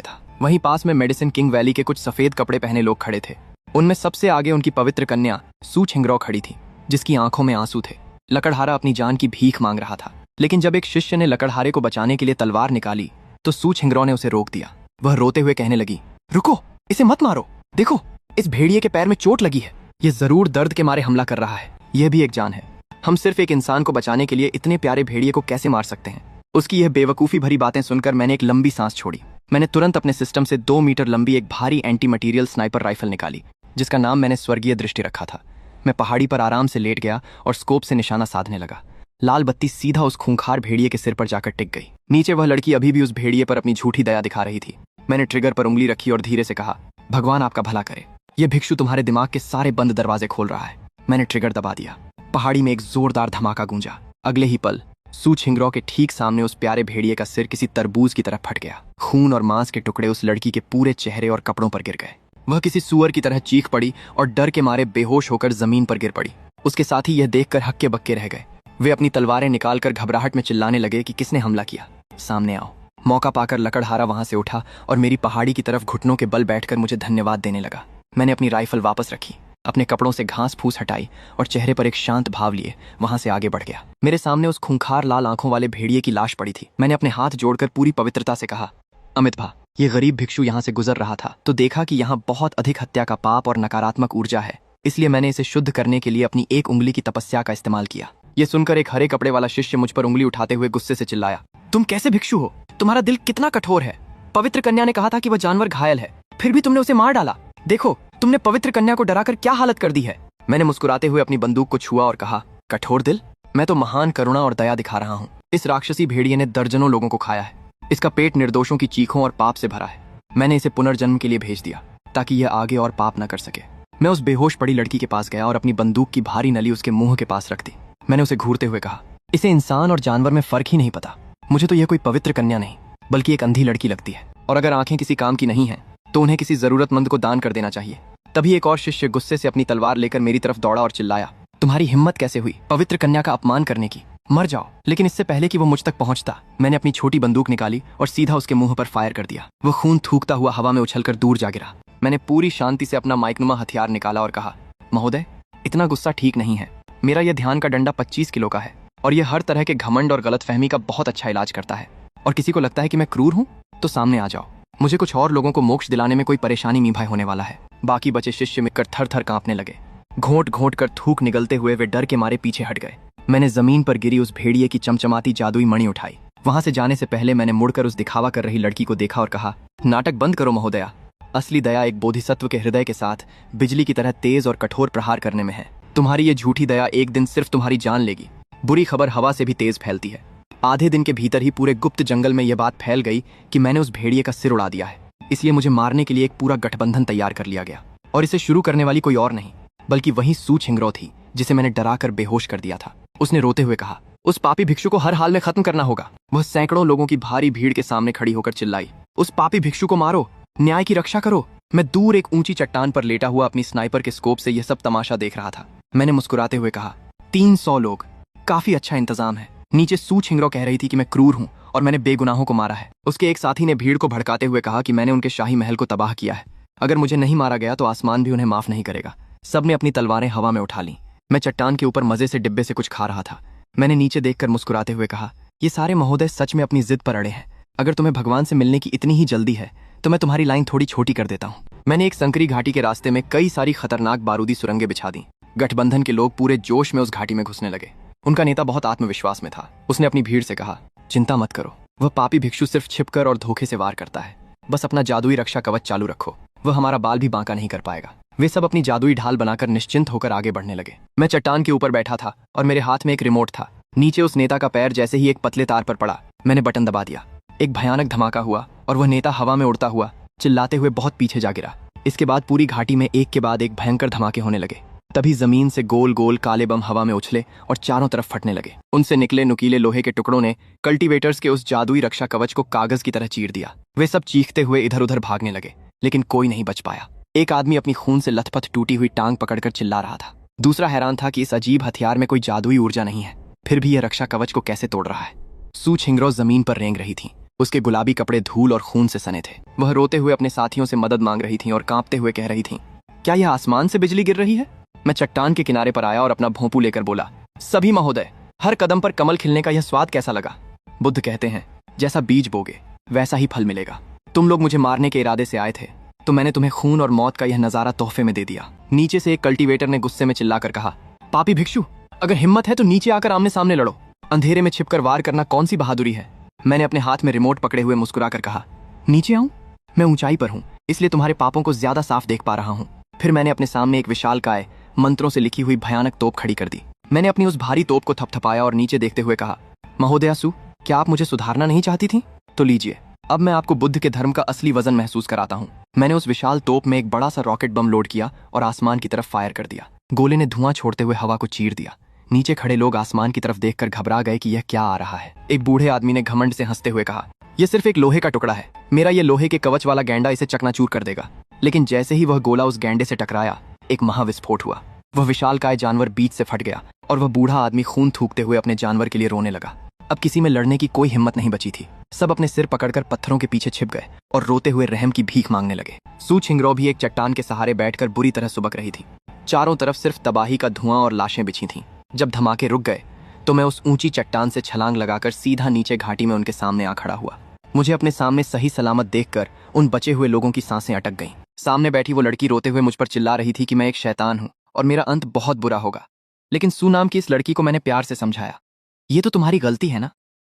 था। वहीं पास में मेडिसिन किंग वैली के कुछ सफेद कपड़े पहने लोग खड़े थे। उनमें सबसे आगे उनकी पवित्र कन्या सू छिंगरो खड़ी थी, जिसकी आंखों में आंसू थे। लकड़हारा अपनी जान की भीख मांग रहा था, लेकिन जब एक शिष्य ने लकड़हारे को बचाने के लिए तलवार निकाली तो सू छिंगरो ने उसे रोक दिया। वह रोते हुए कहने लगी, रुको, इसे मत मारो, देखो इस भेड़िए के पैर में चोट लगी है, ये जरूर दर्द के मारे हमला कर रहा है, यह भी एक जान है। हम सिर्फ एक इंसान को बचाने के लिए इतने प्यारे भेड़िए को कैसे मार सकते हैं? उसकी यह बेवकूफी भरी बातें सुनकर मैंने एक लंबी सांस छोड़ी। मैंने तुरंत अपने सिस्टम से 2 मीटर लंबी एक भारी एंटी मटीरियल स्नाइपर राइफल निकाली, जिसका नाम मैंने स्वर्गीय दृष्टि रखा था। मैं पहाड़ी पर आराम से लेट गया और स्कोप से निशाना साधने लगा। लाल बत्ती सीधा उस खूंखार भेड़िए के सिर पर जाकर टिक गई। नीचे वह लड़की अभी भी उस भेड़िए पर अपनी झूठी दया दिखा रही थी। मैंने ट्रिगर पर उंगली रखी और धीरे से कहा, भगवान आपका भला करे, यह भिक्षु तुम्हारे दिमाग के सारे बंद दरवाजे खोल रहा है। मैंने ट्रिगर दबा दिया। पहाड़ी में एक जोरदार धमाका गूंजा। अगले ही पल सू छिंगरो के ठीक सामने उस प्यारे भेड़िए का सिर किसी तरबूज की तरह फट गया। खून और मांस के टुकड़े उस लड़की के पूरे चेहरे और कपड़ों पर गिर गए। वह किसी सूअर की तरह चीख पड़ी और डर के मारे बेहोश होकर जमीन पर गिर पड़ी। उसके साथ ही यह देखकर हक्के बक्के रह गए। वे अपनी तलवारें निकालकर घबराहट में चिल्लाने लगे कि किसने हमला किया, सामने आओ। मौका पाकर लकड़हारा वहां से उठा और मेरी पहाड़ी की तरफ घुटनों के बल बैठकर मुझे धन्यवाद देने लगा। मैंने अपनी राइफल वापस रखी, अपने कपड़ों से घास फूस हटाई और चेहरे पर एक शांत भाव लिए वहां से आगे बढ़ गया। मेरे सामने उस खूंखार लाल आंखों वाले भेड़िए की लाश पड़ी थी। मैंने अपने हाथ जोड़कर पूरी पवित्रता से कहा, अमित भा, ये गरीब भिक्षु यहाँ से गुजर रहा था तो देखा कि यहाँ बहुत अधिक हत्या का पाप और नकारात्मक ऊर्जा है, इसलिए मैंने इसे शुद्ध करने के लिए अपनी एक उंगली की तपस्या का इस्तेमाल किया। ये सुनकर एक हरे कपड़े वाला शिष्य मुझ पर उंगली उठाते हुए गुस्से से चिल्लाया, तुम कैसे भिक्षु हो? तुम्हारा दिल कितना कठोर है। पवित्र कन्या ने कहा था कि वह जानवर घायल है, फिर भी तुमने उसे मार डाला। देखो, तुमने पवित्र कन्या को डराकर क्या हालत कर दी है। मैंने मुस्कुराते हुए अपनी बंदूक को छुआ और कहा, कठोर दिल? मैं तो महान करुणा और दया दिखा रहा हूँ। इस राक्षसी भेड़िए ने दर्जनों लोगों को खाया है। इसका पेट निर्दोषों की चीखों और पाप से भरा है। मैंने इसे पुनर्जन्म के लिए भेज दिया ताकि यह आगे और पाप न कर सके। मैं उस बेहोश पड़ी लड़की के पास गया और अपनी बंदूक की भारी नली उसके मुंह के पास रख दी। मैंने उसे घूरते हुए कहा, इसे इंसान और जानवर में फर्क ही नहीं पता। मुझे तो यह कोई पवित्र कन्या नहीं बल्कि एक अंधी लड़की लगती है, और अगर आंखें किसी काम की नहीं है तो उन्हें किसी जरूरतमंद को दान कर देना चाहिए। तभी एक और शिष्य गुस्से से अपनी तलवार लेकर मेरी तरफ दौड़ा और चिल्लाया, तुम्हारी हिम्मत कैसे हुई पवित्र कन्या का अपमान करने की? मर जाओ। लेकिन इससे पहले कि वो मुझ तक पहुंचता, मैंने अपनी छोटी बंदूक निकाली और सीधा उसके मुंह पर फायर कर दिया। वो खून थूकता हुआ हवा में उछलकर दूर जा गिरा। मैंने पूरी शांति से अपना माइकनुमा हथियार निकाला और कहा, महोदय, इतना गुस्सा ठीक नहीं है। मेरा यह ध्यान का डंडा 25 किलो का है और यह हर तरह के घमंड और गलतफहमी का बहुत अच्छा इलाज करता है। और किसी को लगता है कि मैं क्रूर हूँ तो सामने आ जाओ। मुझे कुछ और लोगों को मोक्ष दिलाने में कोई परेशानी मीभाई होने वाला है। बाकी बचे शिष्य मिलकर थर थर कांपने लगे। घोंट घोंट कर थूक निगलते हुए वे डर के मारे पीछे हट गए। मैंने जमीन पर गिरी उस भेड़िए की चमचमाती जादुई मणि उठाई। वहां से जाने से पहले मैंने मुड़कर उस दिखावा कर रही लड़की को देखा और कहा, नाटक बंद करो महोदया। असली दया एक बोधिसत्व के हृदय के साथ बिजली की तरह तेज और कठोर प्रहार करने में है। तुम्हारी ये झूठी दया एक दिन सिर्फ तुम्हारी जान लेगी। बुरी खबर हवा से भी तेज फैलती है। आधे दिन के भीतर ही पूरे गुप्त जंगल में यह बात फैल गई कि मैंने उस भेड़िए का सिर उड़ा दिया है। इसलिए मुझे मारने के लिए एक पूरा गठबंधन तैयार कर लिया गया, और इसे शुरू करने वाली कोई और नहीं बल्कि वही सू छिंगरो थी जिसे मैंने डरा कर बेहोश कर दिया था। उसने रोते हुए कहा, उस पापी भिक्षु को हर हाल में खत्म करना होगा। वह सैकड़ों लोगों की भारी भीड़ के सामने खड़ी होकर चिल्लाई, उस पापी भिक्षु को मारो, न्याय की रक्षा करो। मैं दूर एक ऊंची चट्टान पर लेटा हुआ अपनी स्नाइपर के स्कोप से यह सब तमाशा देख रहा था। मैंने मुस्कुराते हुए कहा, 300 लोग, काफी अच्छा इंतजाम है। नीचे सू छिंगरो कह रही थी कि मैं क्रूर हूं और मैंने बेगुनाहों को मारा है। उसके एक साथी ने भीड़ को भड़काते हुए कहा कि मैंने उनके शाही महल को तबाह किया है। अगर मुझे नहीं मारा गया तो आसमान भी उन्हें माफ नहीं करेगा। सबने अपनी तलवारें हवा में उठा ली। मैं चट्टान के ऊपर मजे से डिब्बे से कुछ खा रहा था। मैंने नीचे देखकर मुस्कुराते हुए कहा, ये सारे महोदय सच में अपनी जिद पर अड़े हैं। अगर तुम्हें भगवान से मिलने की इतनी ही जल्दी है तो मैं तुम्हारी लाइन थोड़ी छोटी कर देता हूँ। मैंने एक संकरी घाटी के रास्ते में कई सारी खतरनाक बारूदी सुरंगें बिछा दी। गठबंधन के लोग पूरे जोश में उस घाटी में घुसने लगे। उनका नेता बहुत आत्मविश्वास में था। उसने अपनी भीड़ से कहा, चिंता मत करो, वह पापी भिक्षु सिर्फ छिपकर और धोखे से वार करता है। बस अपना जादुई रक्षा कवच चालू रखो, वह हमारा बाल भी बांका नहीं कर पाएगा। वे सब अपनी जादुई ढाल बनाकर निश्चिंत होकर आगे बढ़ने लगे। मैं चट्टान के ऊपर बैठा था और मेरे हाथ में एक रिमोट था। नीचे उस नेता का पैर जैसे ही एक पतले तार पर पड़ा, मैंने बटन दबा दिया। एक भयानक धमाका हुआ और वह नेता हवा में उड़ता हुआ चिल्लाते हुए बहुत पीछे जा गिरा। इसके बाद पूरी घाटी में एक के बाद एक भयंकर धमाके होने लगे। तभी जमीन से गोल गोल काले बम हवा में उछले और चारों तरफ फटने लगे। उनसे निकले नुकीले लोहे के टुकड़ों ने कल्टीवेटर्स के उस जादुई रक्षा कवच को कागज की तरह चीर दिया। वे सब चीखते हुए इधर उधर भागने लगे, लेकिन कोई नहीं बच पाया। एक आदमी अपनी खून से लथपथ टूटी हुई टांग पकड़कर चिल्ला रहा था। दूसरा हैरान था कि इस अजीब हथियार में कोई जादुई ऊर्जा नहीं है, फिर भी यह रक्षा कवच को कैसे तोड़ रहा है। सू छिंगरो जमीन पर रेंग रही थी। उसके गुलाबी कपड़े धूल और खून से सने थे। वह रोते हुए अपने साथियों से मदद मांग रही थी और कांपते हुए कह रही थी, क्या यह आसमान से बिजली गिर रही है? मैं चट्टान के किनारे पर आया और अपना भोंपू लेकर बोला, सभी महोदय, हर कदम पर कमल खिलने का यह स्वाद कैसा लगा? बुद्ध कहते हैं, जैसा बीज बोगे वैसा ही फल मिलेगा। तुम लोग मुझे मारने के इरादे से आए थे, तो मैंने तुम्हें खून और मौत का यह नजारा तोहफे में दे दिया। नीचे से एक कल्टीवेटर ने गुस्से में चिल्लाकर कहा, पापी भिक्षु, अगर हिम्मत है तो नीचे आकर आमने सामने लड़ो। अंधेरे में छिपकर वार करना कौन सी बहादुरी है? मैंने अपने हाथ में रिमोट पकड़े हुए मुस्कुराकर कहा, नीचे आऊं? मैं ऊंचाई पर हूं, इसलिए तुम्हारे पापों को ज्यादा साफ देख पा रहा हूं। फिर मैंने अपने सामने एक विशालकाय मंत्रों से लिखी हुई भयानक तोप खड़ी कर दी। मैंने अपनी उस भारी तोप को थपथपाया और नीचे देखते हुए कहा, महोदया सू, क्या आप मुझे सुधारना नहीं चाहती थी? तो लीजिए, अब मैं आपको बुद्ध के धर्म का असली वजन महसूस कराता हूँ। मैंने उस विशाल तोप में एक बड़ा सा रॉकेट बम लोड किया और आसमान की तरफ फायर कर दिया। गोले ने धुआं छोड़ते हुए हवा को चीर दिया। नीचे खड़े लोग आसमान की तरफ देखकर घबरा गए कि यह क्या आ रहा है। एक बूढ़े आदमी ने घमंड से हंसते हुए कहा, यह सिर्फ एक लोहे का टुकड़ा है, मेरा यह लोहे के कवच वाला गैंडा इसे चकनाचूर कर देगा। लेकिन जैसे ही वह गोला उस गैंडे से टकराया, एक महाविस्फोट हुआ। वह विशालकाय जानवर बीच से फट गया और वह बूढ़ा आदमी खून थूकते हुए अपने जानवर के लिए रोने लगा। अब किसी में लड़ने की कोई हिम्मत नहीं बची थी। सब अपने सिर पकड़कर पत्थरों के पीछे छिप गए और रोते हुए रहम की भीख मांगने लगे। सू छिंगरो भी एक चट्टान के सहारे बैठकर बुरी तरह सुबक रही थी। चारों तरफ सिर्फ तबाही का धुआं और लाशें बिछी थीं। जब धमाके रुक गए तो मैं उस ऊंची चट्टान से छलांग लगाकर सीधा नीचे घाटी में उनके सामने आ खड़ा हुआ। मुझे अपने सामने सही सलामत देखकर उन बचे हुए लोगों की सांसें अटक गईं। सामने बैठी वो लड़की रोते हुए मुझ पर चिल्ला रही थी कि मैं एक शैतान हूं और मेरा अंत बहुत बुरा होगा। लेकिन सू नाम की इस लड़की को मैंने प्यार से समझाया, ये तो तुम्हारी गलती है ना।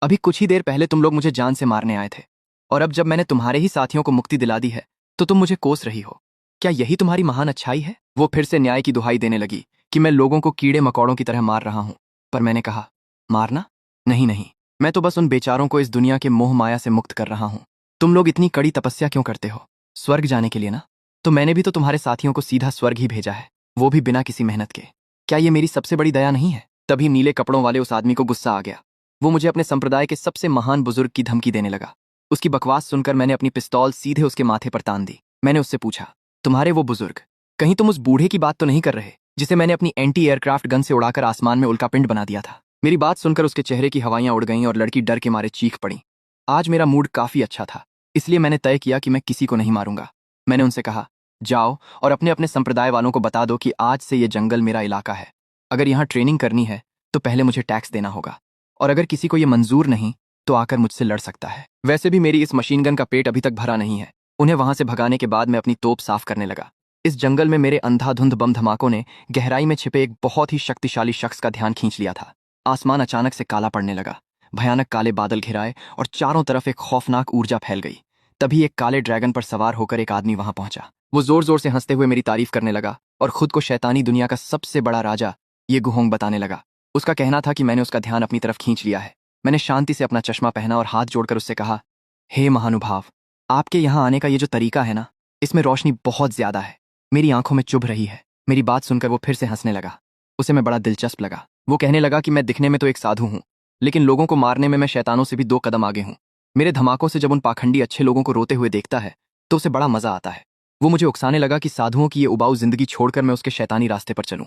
अभी कुछ ही देर पहले तुम लोग मुझे जान से मारने आए थे, और अब जब मैंने तुम्हारे ही साथियों को मुक्ति दिला दी है तो तुम मुझे कोस रही हो। क्या यही तुम्हारी महान अच्छाई है? वो फिर से न्याय की दुहाई देने लगी कि मैं लोगों को कीड़े मकोड़ों की तरह मार रहा हूं। पर मैंने कहा, मारना? नहीं नहीं, मैं तो बस उन बेचारों को इस दुनिया के मोह माया से मुक्त कर रहा हूं। तुम लोग इतनी कड़ी तपस्या क्यों करते हो? स्वर्ग जाने के लिए ना? तो मैंने भी तो तुम्हारे साथियों को सीधा स्वर्ग ही भेजा है, वो भी बिना किसी मेहनत के। क्या ये मेरी सबसे बड़ी दया नहीं है? तभी नीले कपड़ों वाले उस आदमी को गुस्सा आ गया। वो मुझे अपने संप्रदाय के सबसे महान बुजुर्ग की धमकी देने लगा। उसकी बकवास सुनकर मैंने अपनी पिस्तौल सीधे उसके माथे पर तान दी। मैंने उससे पूछा, तुम्हारे वो बुजुर्ग, कहीं तुम उस बूढ़े की बात तो नहीं कर रहे जिसे मैंने अपनी एंटी एयरक्राफ्ट गन से उड़ाकर आसमान में उल्कापिंड बना दिया था? मेरी बात सुनकर उसके चेहरे की हवाइयां उड़ गईं और लड़की डर के मारे चीख पड़ी। आज मेरा मूड काफी अच्छा था, इसलिए मैंने तय किया कि मैं किसी को नहीं मारूंगा। मैंने उनसे कहा, जाओ और अपने अपने संप्रदाय वालों को बता दो कि आज से ये जंगल मेरा इलाका है। अगर यहाँ ट्रेनिंग करनी है तो पहले मुझे टैक्स देना होगा, और अगर किसी को ये मंजूर नहीं तो आकर मुझसे लड़ सकता है। वैसे भी मेरी इस मशीन गन का पेट अभी तक भरा नहीं है। उन्हें वहां से भगाने के बाद मैं अपनी तोप साफ करने लगा। इस जंगल में मेरे अंधाधुंध बम धमाकों ने गहराई में छिपे एक बहुत ही शक्तिशाली शख्स का ध्यान खींच लिया था। आसमान अचानक से काला पड़ने लगा, भयानक काले बादल घिराए और चारों तरफ एक खौफनाक ऊर्जा फैल गई। तभी एक काले ड्रैगन पर सवार होकर एक आदमी वहां पहुंचा। वो जोर जोर से हंसते हुए मेरी तारीफ करने लगा और खुद को शैतानी दुनिया का सबसे बड़ा राजा ये गुहोंग बताने लगा। उसका कहना था कि मैंने उसका ध्यान अपनी तरफ खींच लिया है मैंने शांति से अपना चश्मा पहना और हाथ जोड़कर उससे कहा, हे महानुभाव, आपके यहाँ आने का ये जो तरीका है ना, इसमें रोशनी बहुत ज्यादा है, मेरी आंखों में चुभ रही है। मेरी बात सुनकर वो फिर से हंसने लगा। उसे मैं बड़ा दिलचस्प लगा। वो कहने लगा कि मैं दिखने में तो एक साधु हूं, लेकिन लोगों को मारने में मैं शैतानों से भी 2 कदम आगे हूं। मेरे धमाकों से जब उन पाखंडी अच्छे लोगों को रोते हुए देखता है तो उसे बड़ा मजा आता है। वो मुझे उकसाने लगा कि साधुओं की ये उबाऊ जिंदगी छोड़कर मैं उसके शैतानी रास्ते पर चलूं।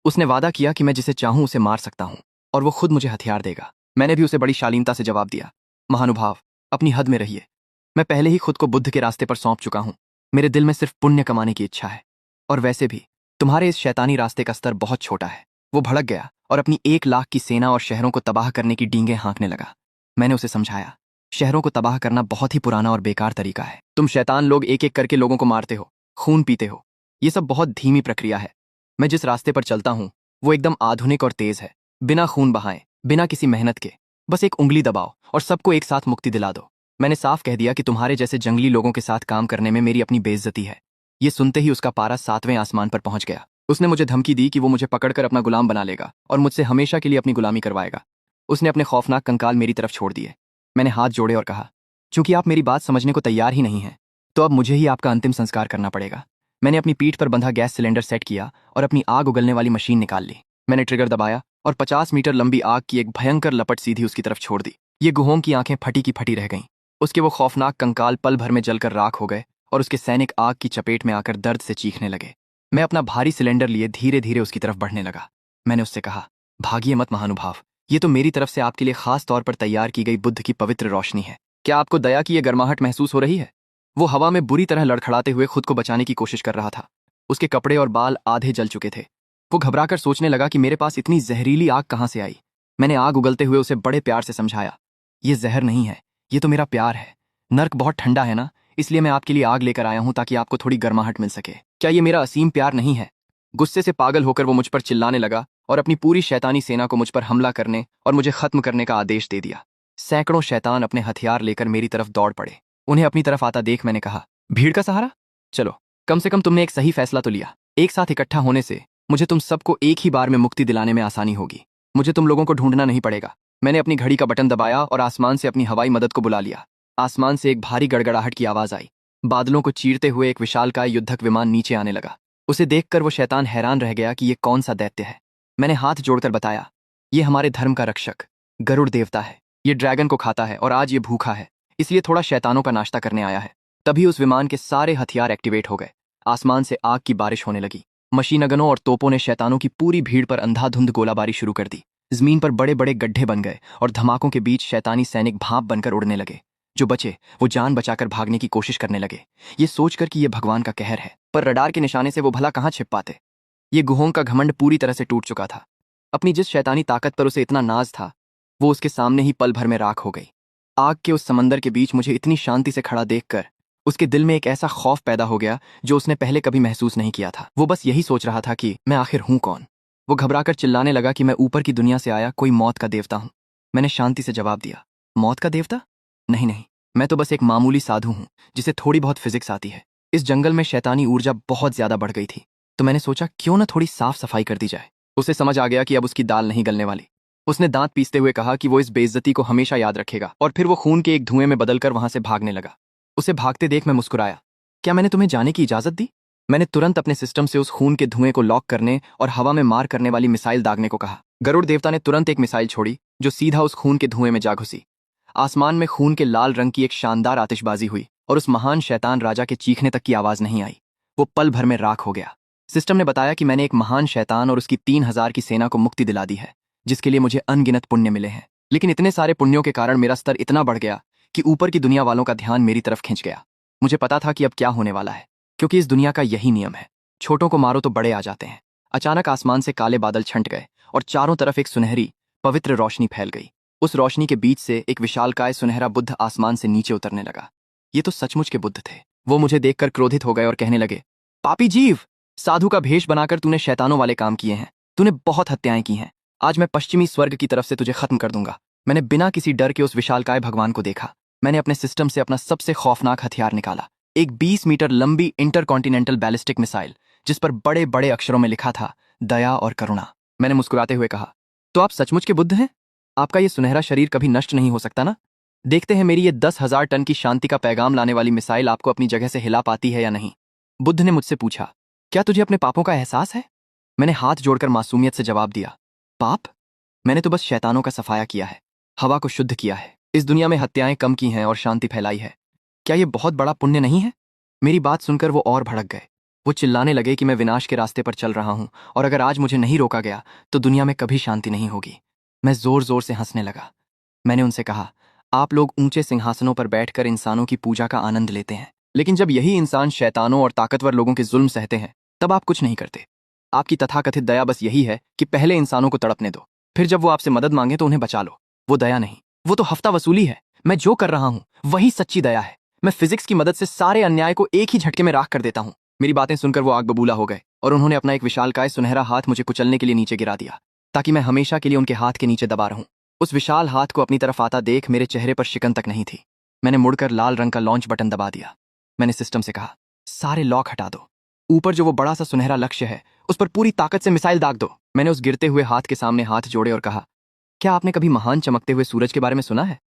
उसने वादा किया कि मैं जिसे चाहूं उसे मार सकता हूं और वो खुद मुझे हथियार देगा। मैंने भी उसे बड़ी शालीनता से जवाब दिया, महानुभाव, अपनी हद में रहिए। मैं पहले ही खुद को बुद्ध के रास्ते पर सौंप चुका हूं। मेरे दिल में सिर्फ पुण्य कमाने की इच्छा है। और वैसे भी तुम्हारे इस शैतानी रास्ते का स्तर बहुत छोटा है। वो भड़क गया और अपनी 1 लाख की सेना और शहरों को तबाह करने की डींगें हाँकने लगा। मैंने उसे समझाया, शहरों को तबाह करना बहुत ही पुराना और बेकार तरीका है। तुम शैतान लोग एक एक करके लोगों को मारते हो, खून पीते हो। ये सब बहुत धीमी प्रक्रिया है। मैं जिस रास्ते पर चलता हूं वो एकदम आधुनिक और तेज है। बिना खून बहाए, बिना किसी मेहनत के, बस एक उंगली दबाओ और सबको एक साथ मुक्ति दिला दो। मैंने साफ कह दिया कि तुम्हारे जैसे जंगली लोगों के साथ काम करने में मेरी अपनी बेइज्जती है। ये सुनते ही उसका पारा 7वें आसमान पर पहुंच गया। उसने मुझे धमकी दी कि वो मुझे पकड़कर अपना गुलाम बना लेगा और मुझसे हमेशा के लिए अपनी गुलामी करवाएगा। उसने अपने खौफनाक कंकाल मेरी तरफ छोड़ दिए। मैंने हाथ जोड़े और कहा, चूंकि आप मेरी बात समझने को तैयार ही नहीं हैं, तो अब मुझे ही आपका अंतिम संस्कार करना पड़ेगा। मैंने अपनी पीठ पर बंधा गैस सिलेंडर सेट किया और अपनी आग उगलने वाली मशीन निकाल ली। मैंने ट्रिगर दबाया और 50 मीटर लंबी आग की एक भयंकर लपट सीधी उसकी तरफ छोड़ दी। ये गुहोम की आंखें फटी की फटी रह गईं। उसके वो खौफनाक कंकाल पल भर में जलकर राख हो गए और उसके सैनिक आग की चपेट में आकर दर्द से चीखने लगे। मैं अपना भारी सिलेंडर लिए धीरे धीरे उसकी तरफ बढ़ने लगा। मैंने उससे कहा, भागिए मत महानुभाव, ये तो मेरी तरफ से आपके लिए खास तौर पर तैयार की गई बुद्ध की पवित्र रोशनी है। क्या आपको दया की यह गर्माहट महसूस हो रही है? वो हवा में बुरी तरह लड़खड़ाते हुए खुद को बचाने की कोशिश कर रहा था। उसके कपड़े और बाल आधे जल चुके थे। वो घबराकर सोचने लगा कि मेरे पास इतनी जहरीली आग कहां से आई। मैंने आग उगलते हुए उसे बड़े प्यार से समझाया, ये जहर नहीं है, ये तो मेरा प्यार है। नर्क बहुत ठंडा है ना, इसलिए मैं आपके लिए आग लेकर आया हूं ताकि आपको थोड़ी गर्माहट मिल सके। क्या ये मेरा असीम प्यार नहीं है? गुस्से से पागल होकर वो मुझ पर चिल्लाने लगा और अपनी पूरी शैतानी सेना को मुझ पर हमला करने और मुझे खत्म करने का आदेश दे दिया। सैकड़ों शैतान अपने हथियार लेकर मेरी तरफ दौड़ पड़े। उन्हें अपनी तरफ आता देख मैंने कहा, भीड़ का सहारा? चलो, कम से कम तुमने एक सही फैसला तो लिया। एक साथ इकट्ठा होने से मुझे तुम सबको एक ही बार में मुक्ति दिलाने में आसानी होगी। मुझे तुम लोगों को ढूंढना नहीं पड़ेगा। मैंने अपनी घड़ी का बटन दबाया और आसमान से अपनी हवाई मदद को बुला लिया। आसमान से एक भारी गड़गड़ाहट की आवाज आई। बादलों को चीरते हुए एक विशालकाय युद्धक विमान नीचे आने लगा। उसे देखकर वो शैतान हैरान रह गया कि ये कौन सा दैत्य है। मैंने हाथ जोड़कर बताया, ये हमारे धर्म का रक्षक गरुड़ देवता है। ये ड्रैगन को खाता है और आज ये भूखा है, इसलिए थोड़ा शैतानों का नाश्ता करने आया है। तभी उस विमान के सारे हथियार एक्टिवेट हो गए। आसमान से आग की बारिश होने लगी। मशीनगनों और तोपों ने शैतानों की पूरी भीड़ पर अंधाधुंध गोलाबारी शुरू कर दी। जमीन पर बड़े बड़े गड्ढे बन गए और धमाकों के बीच शैतानी सैनिक भाप बनकर उड़ने लगे। जो बचे वो जान बचाकर भागने की कोशिश करने लगे, ये सोचकर कि ये भगवान का कहर है, पर रडार के निशाने से वो भला कहाँ छिप पाते। ये गुहों का घमंड पूरी तरह से टूट चुका था। अपनी जिस शैतानी ताकत पर उसे इतना नाज था, वो उसके सामने ही पल भर में राख हो गई। आग के उस समंदर के बीच मुझे इतनी शांति से खड़ा देखकर उसके दिल में एक ऐसा खौफ पैदा हो गया जो उसने पहले कभी महसूस नहीं किया था। वो बस यही सोच रहा था कि मैं आखिर हूं कौन। वो घबराकर चिल्लाने लगा कि मैं ऊपर की दुनिया से आया कोई मौत का देवता हूं। मैंने शांति से जवाब दिया, मौत का देवता? नहीं नहीं, मैं तो बस एक मामूली साधु हूं जिसे थोड़ी बहुत फिजिक्स आती है। इस जंगल में शैतानी ऊर्जा बहुत ज्यादा बढ़ गई थी, तो मैंने सोचा क्यों ना थोड़ी साफ सफाई कर दी जाए। उसे समझ आ गया कि अब उसकी दाल नहीं गलने वाली। उसने दांत पीसते हुए कहा कि वो इस बेइज्जती को हमेशा याद रखेगा, और फिर वो खून के एक धुएं में बदलकर वहां से भागने लगा। उसे भागते देख मैं मुस्कुराया। क्या मैंने तुम्हें जाने की इजाजत दी? मैंने तुरंत अपने सिस्टम से उस खून के धुएं को लॉक करने और हवा में मार करने वाली मिसाइल दागने को कहा। गरुड़ देवता ने तुरंत एक मिसाइल छोड़ी जो सीधा उस खून के धुएं में जा घुसी। आसमान में खून के लाल रंग की एक शानदार आतिशबाजी हुई और उस महान शैतान राजा के चीखने तक की आवाज नहीं आई। वो पल भर में राख हो गया। सिस्टम ने बताया कि मैंने एक महान शैतान और उसकी 3000 की सेना को मुक्ति दिला दी है, जिसके लिए मुझे अनगिनत पुण्य मिले हैं। लेकिन इतने सारे पुण्यों के कारण मेरा स्तर इतना बढ़ गया कि ऊपर की दुनिया वालों का ध्यान मेरी तरफ खिंच गया। मुझे पता था कि अब क्या होने वाला है, क्योंकि इस दुनिया का यही नियम है, छोटों को मारो तो बड़े आ जाते हैं। अचानक आसमान से काले बादल छंट गए और चारों तरफ एक सुनहरी पवित्र रोशनी फैल गई। उस रोशनी के बीच से एक विशालकाय सुनहरा बुद्ध आसमान से नीचे उतरने लगा। ये तो सचमुच के बुद्ध थे। वो मुझे देखकर क्रोधित हो गए और कहने लगे, पापी जीव, साधु का भेष बनाकर तूने शैतानों वाले काम किए हैं। तूने बहुत हत्याएं की हैं। आज मैं पश्चिमी स्वर्ग की तरफ से तुझे खत्म कर दूंगा। मैंने बिना किसी डर के उस विशालकाय भगवान को देखा। मैंने अपने सिस्टम से अपना सबसे खौफनाक हथियार निकाला, एक 20 मीटर लंबी इंटरकॉन्टिनेंटल बैलिस्टिक मिसाइल, जिस पर बड़े बड़े अक्षरों में लिखा था, दया और करुणा। मैंने मुस्कुराते हुए कहा, तो आप सचमुच के बुद्ध हैं? आपका ये सुनहरा शरीर कभी नष्ट नहीं हो सकता ना? देखते हैं मेरी ये 10,000 टन की शांति का पैगाम लाने वाली मिसाइल आपको अपनी जगह से हिला पाती है या नहीं। बुद्ध ने मुझसे पूछा, क्या तुझे अपने पापों का एहसास है? मैंने हाथ जोड़कर मासूमियत से जवाब दिया, पाप? मैंने तो बस शैतानों का सफाया किया है, हवा को शुद्ध किया है, इस दुनिया में हत्याएं कम की हैं और शांति फैलाई है। क्या ये बहुत बड़ा पुण्य नहीं है? मेरी बात सुनकर वो और भड़क गए। वो चिल्लाने लगे कि मैं विनाश के रास्ते पर चल रहा हूं और अगर आज मुझे नहीं रोका गया तो दुनिया में कभी शांति नहीं होगी। मैं जोर जोर से हंसने लगा। मैंने उनसे कहा, आप लोग ऊंचे सिंहासनों पर बैठकर इंसानों की पूजा का आनंद लेते हैं, लेकिन जब यही इंसान शैतानों और ताकतवर लोगों के जुल्म सहते हैं तब आप कुछ नहीं करते। आपकी तथाकथित दया बस यही है कि पहले इंसानों को तड़पने दो, फिर जब वो आपसे मदद मांगे तो उन्हें बचा लो। वो दया नहीं, वो तो हफ्ता वसूली है। मैं जो कर रहा हूं वही सच्ची दया है। मैं फिजिक्स की मदद से सारे अन्याय को एक ही झटके में राख कर देता हूं। मेरी बातें सुनकर वो आग बबूला हो गए और उन्होंने अपना एक विशालकाय सुनहरा हाथ मुझे कुचलने के लिए नीचे गिरा दिया, ताकि मैं हमेशा के लिए उनके हाथ के नीचे दबा रहूं। उस विशाल हाथ को अपनी तरफ आता देख मेरे चेहरे पर शिकन तक नहीं थी। मैंने मुड़कर लाल रंग का लॉन्च बटन दबा दिया। मैंने सिस्टम से कहा, सारे लॉक हटा दो, ऊपर जो वो बड़ा सा सुनहरा लक्ष्य है उस पर पूरी ताकत से मिसाइल दाग दो। मैंने उस गिरते हुए हाथ के सामने हाथ जोड़े और कहा, क्या आपने कभी महान चमकते हुए सूरज के बारे में सुना है?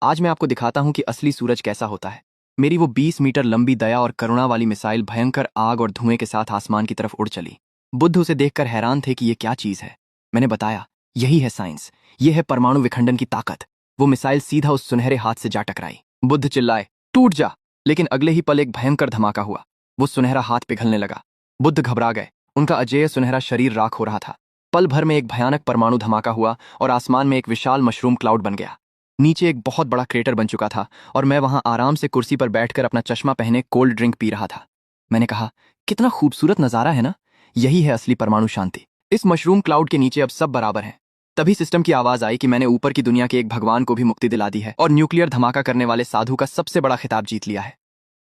आज मैं आपको दिखाता हूं कि असली सूरज कैसा होता है। मेरी वो 20 मीटर लंबी दया और करुणा वाली मिसाइल भयंकर आग और धुएं के साथ आसमान की तरफ उड़ चली। बुद्ध उसे देखकर हैरान थे कि ये क्या चीज है। मैंने बताया, यही है साइंस, ये है परमाणु विखंडन की ताकत। वो मिसाइल सीधा उस सुनहरे हाथ से जा टकराई। बुद्ध चिल्लाए, टूट जा! लेकिन अगले ही पल एक भयंकर धमाका हुआ। वो सुनहरा हाथ पिघलने लगा। बुद्ध घबरा गए। उनका अजेय सुनहरा शरीर राख हो रहा था। पल भर में एक भयानक परमाणु धमाका हुआ और आसमान में एक विशाल मशरूम क्लाउड बन गया। नीचे एक बहुत बड़ा क्रेटर बन चुका था और मैं वहां आराम से कुर्सी पर बैठकर अपना चश्मा पहने कोल्ड ड्रिंक पी रहा था। मैंने कहा, कितना खूबसूरत नजारा है ना? यही है असली परमाणु शांति। इस मशरूम क्लाउड के नीचे अब सब बराबर हैं। तभी सिस्टम की आवाज आई कि मैंने ऊपर की दुनिया के एक भगवान को भी मुक्ति दिला दी है और न्यूक्लियर धमाका करने वाले साधु का सबसे बड़ा खिताब जीत लिया है।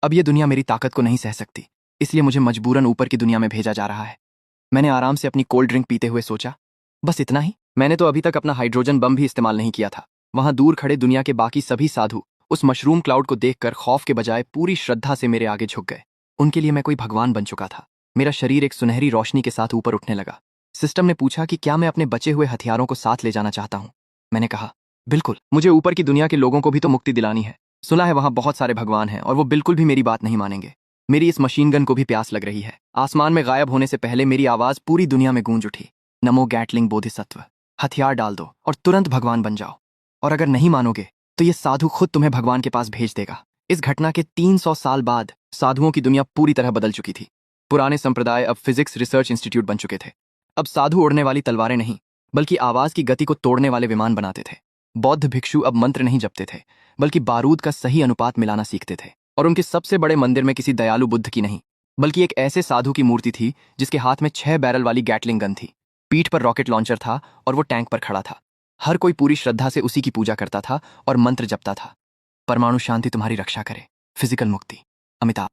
अब यह दुनिया मेरी ताकत को नहीं सह सकती, इसलिए मुझे मजबूरन ऊपर की दुनिया में भेजा जा रहा है। मैंने आराम से अपनी कोल्ड ड्रिंक पीते हुए सोचा, बस इतना ही? मैंने तो अभी तक अपना हाइड्रोजन बम भी इस्तेमाल नहीं किया था। वहां दूर खड़े दुनिया के बाकी सभी साधु उस मशरूम क्लाउड को देखकर खौफ के बजाय पूरी श्रद्धा से मेरे आगे झुक गए। उनके लिए मैं कोई भगवान बन चुका था। मेरा शरीर एक सुनहरी रोशनी के साथ ऊपर उठने लगा। सिस्टम ने पूछा कि क्या मैं अपने बचे हुए हथियारों को साथ ले जाना चाहता हूं। मैंने कहा, बिल्कुल, मुझे ऊपर की दुनिया के लोगों को भी तो मुक्ति दिलानी है। सुना है वहां बहुत सारे भगवान हैं और वो बिल्कुल भी मेरी बात नहीं मानेंगे। मेरी इस मशीन गन को भी प्यास लग रही है। आसमान में गायब होने से पहले मेरी आवाज पूरी दुनिया में गूंज उठी, नमो गैटलिंग बोधिसत्व। हथियार डाल दो और तुरंत भगवान बन जाओ। और अगर नहीं मानोगे तो ये साधु खुद तुम्हें भगवान के पास भेज देगा। इस घटना के 300 साल बाद साधुओं की दुनिया पूरी तरह बदल चुकी थी। पुराने संप्रदाय अब फिजिक्स रिसर्च इंस्टीट्यूट बन चुके थे। अब साधु उड़ने वाली तलवारें नहीं, बल्कि आवाज की गति को तोड़ने वाले विमान बनाते थे। बौद्ध भिक्षु अब मंत्र नहीं जपते थे, बल्कि बारूद का सही अनुपात मिलाना सीखते थे। और उनके सबसे बड़े मंदिर में किसी दयालु बुद्ध की नहीं, बल्कि एक ऐसे साधु की मूर्ति थी जिसके हाथ में 6 बैरल वाली गैटलिंग गन थी, पीठ पर रॉकेट लॉन्चर था और वो टैंक पर खड़ा था। हर कोई पूरी श्रद्धा से उसी की पूजा करता था और मंत्र जपता था। परमाणु शांति तुम्हारी रक्षा करे। फिजिकल मुक्ति। अमिताभ।